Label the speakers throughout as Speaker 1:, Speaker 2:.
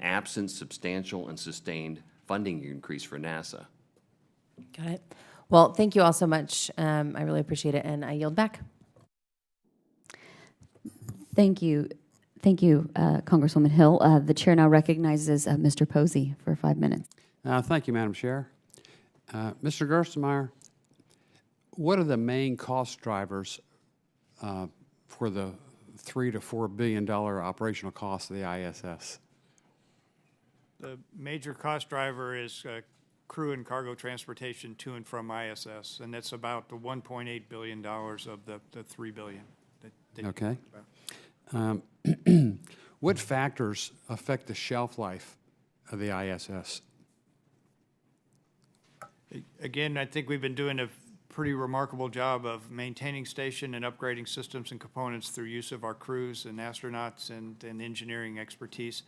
Speaker 1: absent substantial and sustained funding increase for NASA.
Speaker 2: Got it. Well, thank you all so much. I really appreciate it, and I yield back.
Speaker 3: Thank you. Thank you, Congresswoman Hill. The chair now recognizes Mr. Posey for 5 minutes.
Speaker 4: Thank you, Madam Chair. Mr. Gerstenmaier, what are the main cost drivers for the $3 to $4 billion operational cost of the ISS?
Speaker 5: The major cost driver is crew and cargo transportation to and from ISS, and that's about the $1.8 billion of the $3 billion.
Speaker 4: Okay. What factors affect the shelf life of the ISS?
Speaker 5: Again, I think we've been doing a pretty remarkable job of maintaining station and upgrading systems and components through use of our crews and astronauts and engineering expertise.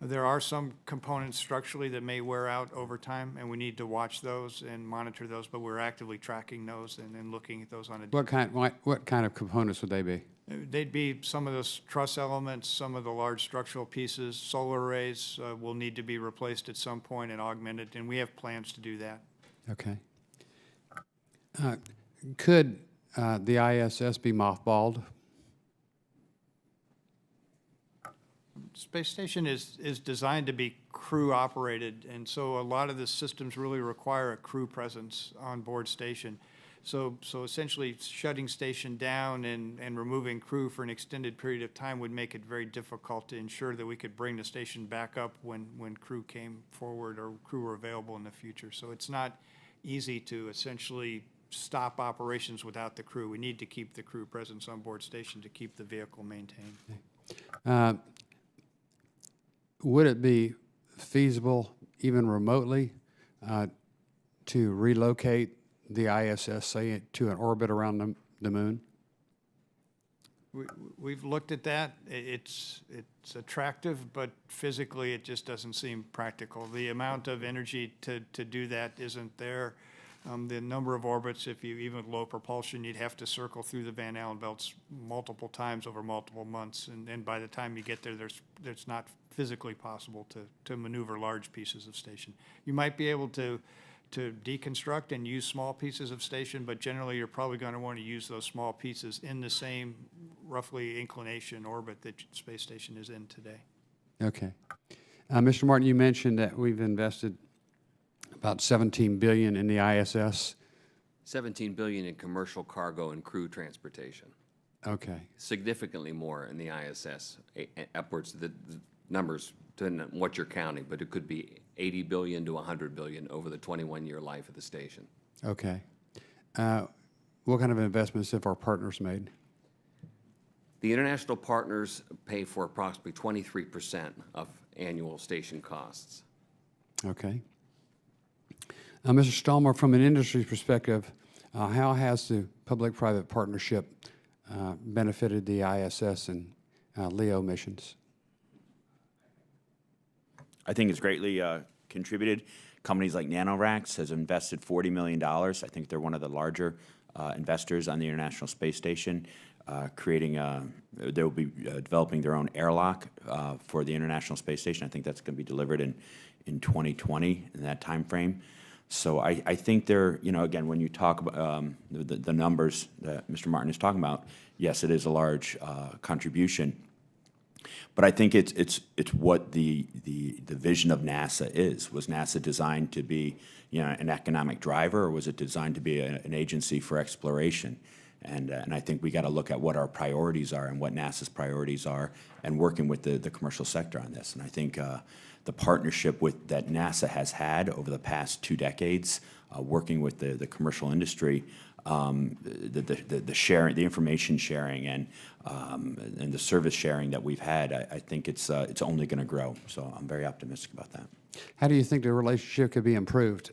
Speaker 5: There are some components structurally that may wear out over time, and we need to watch those and monitor those, but we're actively tracking those and looking at those on a
Speaker 4: What kind of components would they be?
Speaker 5: They'd be some of those truss elements, some of the large structural pieces. Solar arrays will need to be replaced at some point and augmented, and we have plans to do that.
Speaker 4: Okay. Could the ISS be mothballed?
Speaker 5: Space station is designed to be crew operated, and so a lot of the systems really require a crew presence on board station. So essentially shutting station down and removing crew for an extended period of time would make it very difficult to ensure that we could bring the station back up when crew came forward or crew were available in the future. So it's not easy to essentially stop operations without the crew. We need to keep the crew presence on board station to keep the vehicle maintained.
Speaker 4: Would it be feasible, even remotely, to relocate the ISS, say, to an orbit around the moon?
Speaker 5: We've looked at that. It's attractive, but physically it just doesn't seem practical. The amount of energy to do that isn't there. The number of orbits, if you even low propulsion, you'd have to circle through the Van Allen belts multiple times over multiple months, and by the time you get there, it's not physically possible to maneuver large pieces of station. You might be able to deconstruct and use small pieces of station, but generally you're probably going to want to use those small pieces in the same roughly inclination orbit that space station is in today.
Speaker 4: Okay. Mr. Martin, you mentioned that we've invested about $17 billion in the ISS.
Speaker 1: $17 billion in commercial cargo and crew transportation.
Speaker 4: Okay.
Speaker 1: Significantly more in the ISS, upwards the numbers to what you're counting, but it could be 80 billion to 100 billion over the 21-year life of the station.
Speaker 4: Okay. What kind of investments have our partners made?
Speaker 1: The international partners pay for approximately 23% of annual station costs.
Speaker 4: Okay. Mr. Stallmer, from an industry perspective, how has the public-private partnership benefited the ISS and LEO missions?
Speaker 6: I think it's greatly contributed. Companies like NanoRacks has invested $40 million. I think they're one of the larger investors on the International Space Station, they will be developing their own airlock for the International Space Station. I think that's going to be delivered in 2020, in that time frame. So I think they're, again, when you talk about the numbers that Mr. Martin is talking about, yes, it is a large contribution. But I think it's what the vision of NASA is. Was NASA designed to be an economic driver, or was it designed to be an agency for exploration? And I think we got to look at what our priorities are and what NASA's priorities are, and working with the commercial sector on this. And I think the partnership that NASA has had over the past 2 decades, working with the commercial industry, the sharing, the information sharing, and the service sharing that we've had, I think it's only going to grow. So I'm very optimistic about that.
Speaker 4: How do you think the relationship could be improved?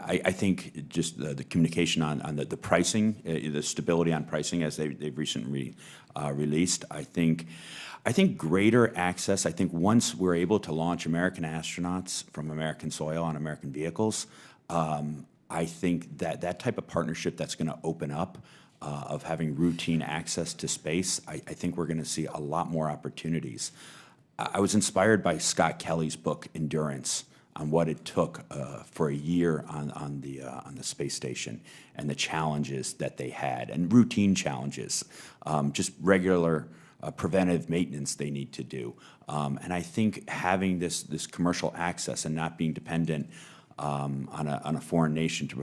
Speaker 6: I think just the communication on the pricing, the stability on pricing as they've recently released. I think greater access. I think once we're able to launch American astronauts from American soil on American vehicles, I think that type of partnership that's going to open up of having routine access to space, I think we're going to see a lot more opportunities. I was inspired by Scott Kelly's book, Endurance, on what it took for a year on the space station and the challenges that they had, and routine challenges, just regular preventive maintenance they need to do. And I think having this commercial access and not being dependent on a foreign nation to